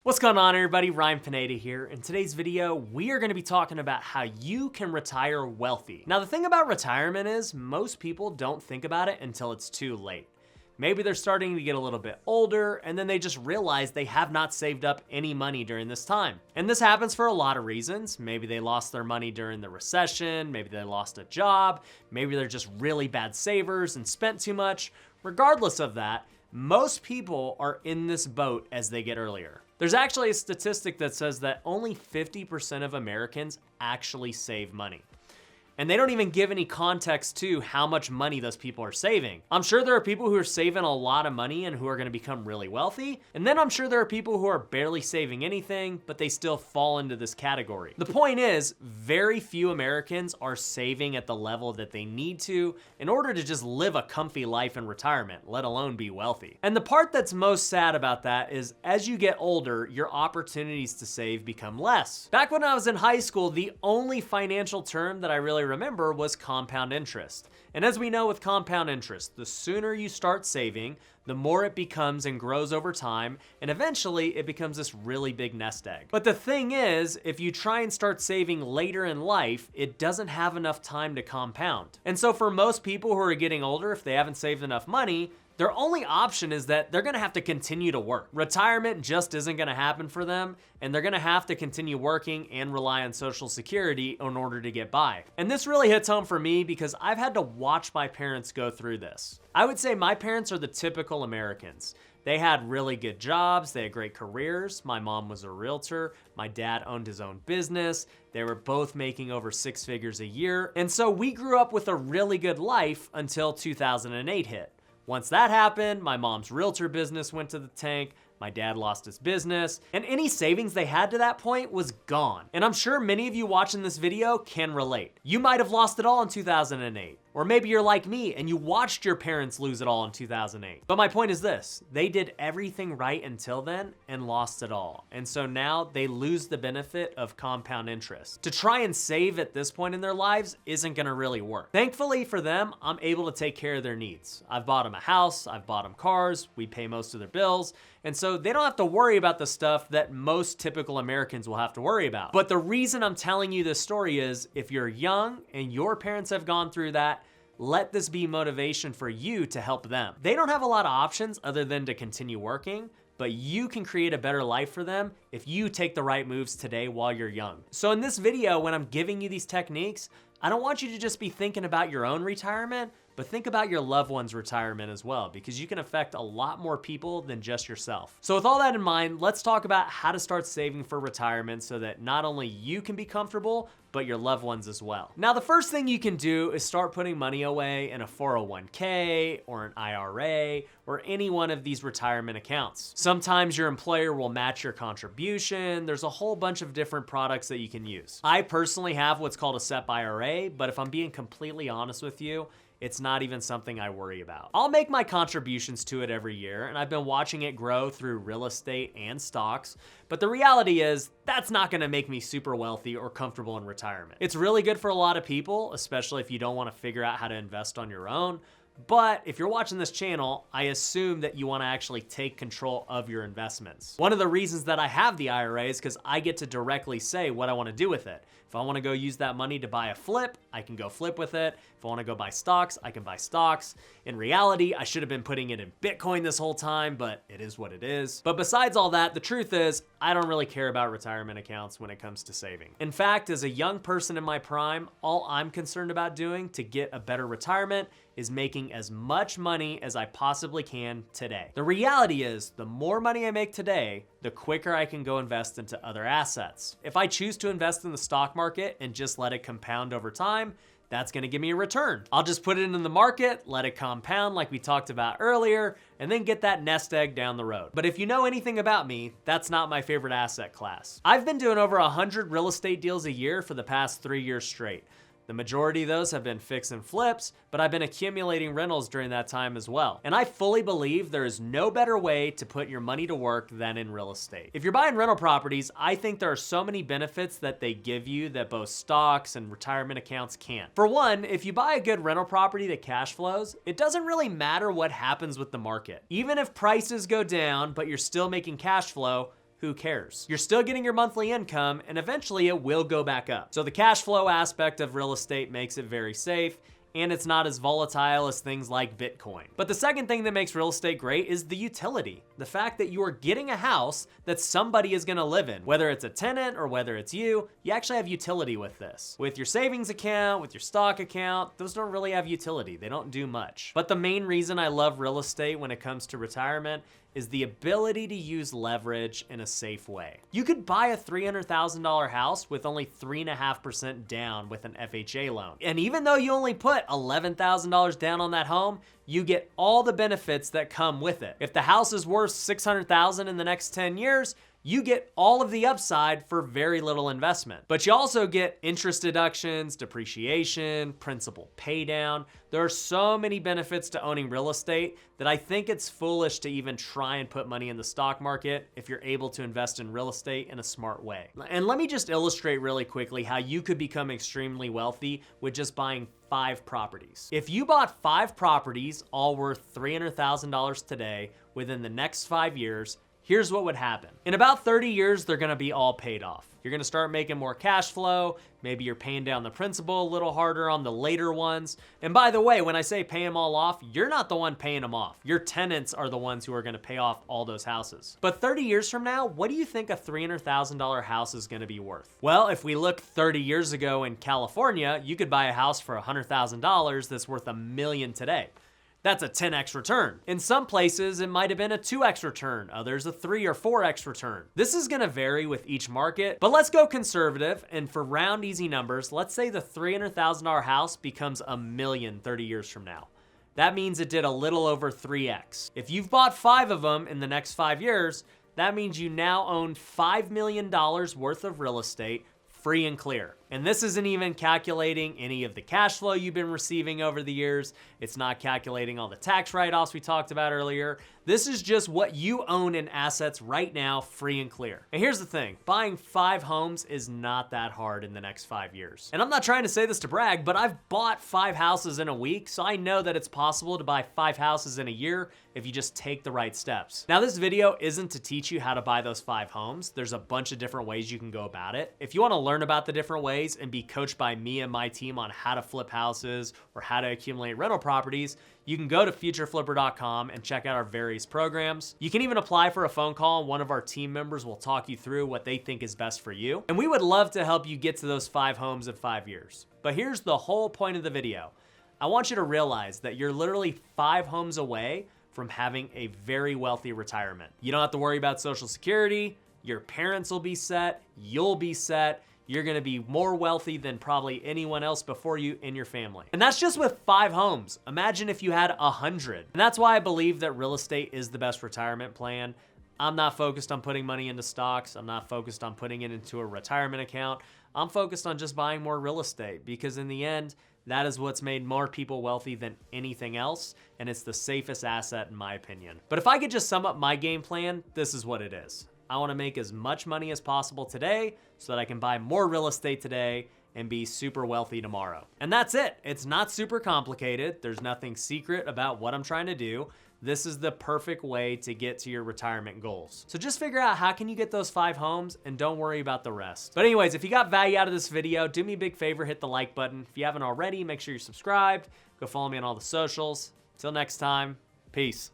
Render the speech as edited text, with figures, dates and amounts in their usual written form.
What's going on, everybody? Ryan Pineda here. In today's video, we are going to be talking about how you can retire wealthy. Now, the thing about retirement is most people don't think about it until it's too late. Maybe they're starting to get a little bit older and then they just realize they have not saved up any money during this time. And this happens for a lot of reasons. Maybe they lost their money during the recession, maybe they lost a job, maybe they're just really bad savers and spent too much. Regardless of that, most people are in this boat as they get earlier. There's actually a statistic that says that only 50% of Americans actually save money. And they don't even give any context to how much money those people are saving. I'm sure there are people who are saving a lot of money and who are gonna become really wealthy. And then I'm sure there are people who are barely saving anything, but they still fall into this category. The point is, very few Americans are saving at the level that they need to in order to just live a comfy life in retirement, let alone be wealthy. And the part that's most sad about that is as you get older, your opportunities to save become less. Back when I was in high school, the only financial term that I really remember was compound interest. And as we know with compound interest, the sooner you start saving, the more it becomes and grows over time, and eventually it becomes this really big nest egg. But the thing is, if you try and start saving later in life, it doesn't have enough time to compound. And so for most people who are getting older, if they haven't saved enough money, their only option is that they're gonna have to continue to work. Retirement just isn't gonna happen for them, and they're gonna have to continue working and rely on Social Security in order to get by. And this really hits home for me because I've had to watch my parents go through this. I would say my parents are the typical Americans. They had really good jobs, they had great careers. My mom was a realtor, my dad owned his own business, they were both making over 6 figures a year, and so we grew up with a really good life until 2008 hit. Once that happened, my mom's realtor business went to the tank, my dad lost his business, and any savings they had to that point was gone. And I'm sure many of you watching this video can relate. You might have lost it all in 2008. Or maybe you're like me and you watched your parents lose it all in 2008. But my point is this, they did everything right until then and lost it all. And so now they lose the benefit of compound interest. To try and save at this point in their lives isn't gonna really work. Thankfully for them, I'm able to take care of their needs. I've bought them a house, I've bought them cars, we pay most of their bills, and so they don't have to worry about the stuff that most typical Americans will have to worry about. But the reason I'm telling you this story is if you're young and your parents have gone through that, let this be motivation for you to help them. They don't have a lot of options other than to continue working, but you can create a better life for them if you take the right moves today while you're young. So in this video, when I'm giving you these techniques, I don't want you to just be thinking about your own retirement, but think about your loved one's retirement as well, because you can affect a lot more people than just yourself. So with all that in mind, let's talk about how to start saving for retirement so that not only you can be comfortable, but your loved ones as well. Now, the first thing you can do is start putting money away in a 401k or an IRA or any one of these retirement accounts. Sometimes your employer will match your contribution. There's a whole bunch of different products that you can use. I personally have what's called a SEP IRA, but if I'm being completely honest with you, it's not even something I worry about. I'll make my contributions to it every year, and I've been watching it grow through real estate and stocks, but the reality is that's not gonna make me super wealthy or comfortable in retirement. It's really good for a lot of people, especially if you don't wanna figure out how to invest on your own, but if you're watching this channel, I assume that you wanna actually take control of your investments. One of the reasons that I have the IRA is because I get to directly say what I wanna do with it. If I wanna go use that money to buy a flip, I can go flip with it. If I wanna go buy stocks, I can buy stocks. In reality, I should have been putting it in Bitcoin this whole time, but it is what it is. But besides all that, the truth is, I don't really care about retirement accounts when it comes to saving. In fact, as a young person in my prime, all I'm concerned about doing to get a better retirement is making as much money as I possibly can today. The reality is, the more money I make today, the quicker I can go invest into other assets. If I choose to invest in the stock market and just let it compound over time, that's gonna give me a return. I'll just put it in the market, let it compound like we talked about earlier, and then get that nest egg down the road. But if you know anything about me, that's not my favorite asset class. I've been doing over 100 real estate deals a year for the past 3 years straight. The majority of those have been fix and flips, but I've been accumulating rentals during that time as well. And I fully believe there is no better way to put your money to work than in real estate. If you're buying rental properties, I think there are so many benefits that they give you that both stocks and retirement accounts can't. For one, if you buy a good rental property that cash flows, it doesn't really matter what happens with the market. Even if prices go down, but you're still making cash flow, who cares? You're still getting your monthly income, and eventually it will go back up. So the cash flow aspect of real estate makes it very safe, and it's not as volatile as things like Bitcoin. But the second thing that makes real estate great is the utility. The fact that you are getting a house that somebody is gonna live in. Whether it's a tenant or whether it's you actually have utility with this. With your savings account, with your stock account, those don't really have utility. They don't do much. But the main reason I love real estate when it comes to retirement is the ability to use leverage in a safe way. You could buy a $300,000 house with only 3.5% down with an FHA loan. And even though you only put $11,000 down on that home, you get all the benefits that come with it. If the house is worth $600,000 in the next 10 years, you get all of the upside for very little investment. But you also get interest deductions, depreciation, principal pay down. There are so many benefits to owning real estate that I think it's foolish to even try and put money in the stock market if you're able to invest in real estate in a smart way. And let me just illustrate really quickly how you could become extremely wealthy with just buying 5 properties. If you bought 5 properties, all worth $300,000 today, within the next 5 years, here's what would happen. In about 30 years, they're gonna be all paid off. You're gonna start making more cash flow. Maybe you're paying down the principal a little harder on the later ones. And by the way, when I say pay them all off, you're not the one paying them off. Your tenants are the ones who are gonna pay off all those houses. But 30 years from now, what do you think a $300,000 house is gonna be worth? Well, if we look 30 years ago in California, you could buy a house for $100,000 that's worth $1 million today. That's a 10x return. In some places, it might have been a 2x return, others a 3 or 4x return. This is gonna vary with each market, but let's go conservative, and for round easy numbers, let's say the $300,000 house becomes $1 million 30 years from now. That means it did a little over 3x. If you've bought 5 of them in the next 5 years, that means you now own $5 million worth of real estate free and clear. And this isn't even calculating any of the cash flow you've been receiving over the years. It's not calculating all the tax write-offs we talked about earlier. This is just what you own in assets right now, free and clear. And here's the thing, buying 5 homes is not that hard in the next 5 years. And I'm not trying to say this to brag, but I've bought 5 houses in a week, so I know that it's possible to buy 5 houses in a year if you just take the right steps. Now, this video isn't to teach you how to buy those 5 homes. There's a bunch of different ways you can go about it. If you wanna learn about the different ways and be coached by me and my team on how to flip houses or how to accumulate rental properties, you can go to futureflipper.com and check out our various programs. You can even apply for a phone call, and one of our team members will talk you through what they think is best for you. And we would love to help you get to those 5 homes in 5 years. But here's the whole point of the video. I want you to realize that you're literally 5 homes away from having a very wealthy retirement. You don't have to worry about Social Security. Your parents will be set. You'll be set. You're gonna be more wealthy than probably anyone else before you in your family. And that's just with 5 homes. Imagine if you had 100. And that's why I believe that real estate is the best retirement plan. I'm not focused on putting money into stocks. I'm not focused on putting it into a retirement account. I'm focused on just buying more real estate, because in the end, that is what's made more people wealthy than anything else, and it's the safest asset in my opinion. But if I could just sum up my game plan, this is what it is. I wanna make as much money as possible today so that I can buy more real estate today and be super wealthy tomorrow. And that's it. It's not super complicated. There's nothing secret about what I'm trying to do. This is the perfect way to get to your retirement goals. So just figure out how can you get those 5 homes, and don't worry about the rest. But anyways, if you got value out of this video, do me a big favor, hit the like button. If you haven't already, make sure you're subscribed. Go follow me on all the socials. Till next time, peace.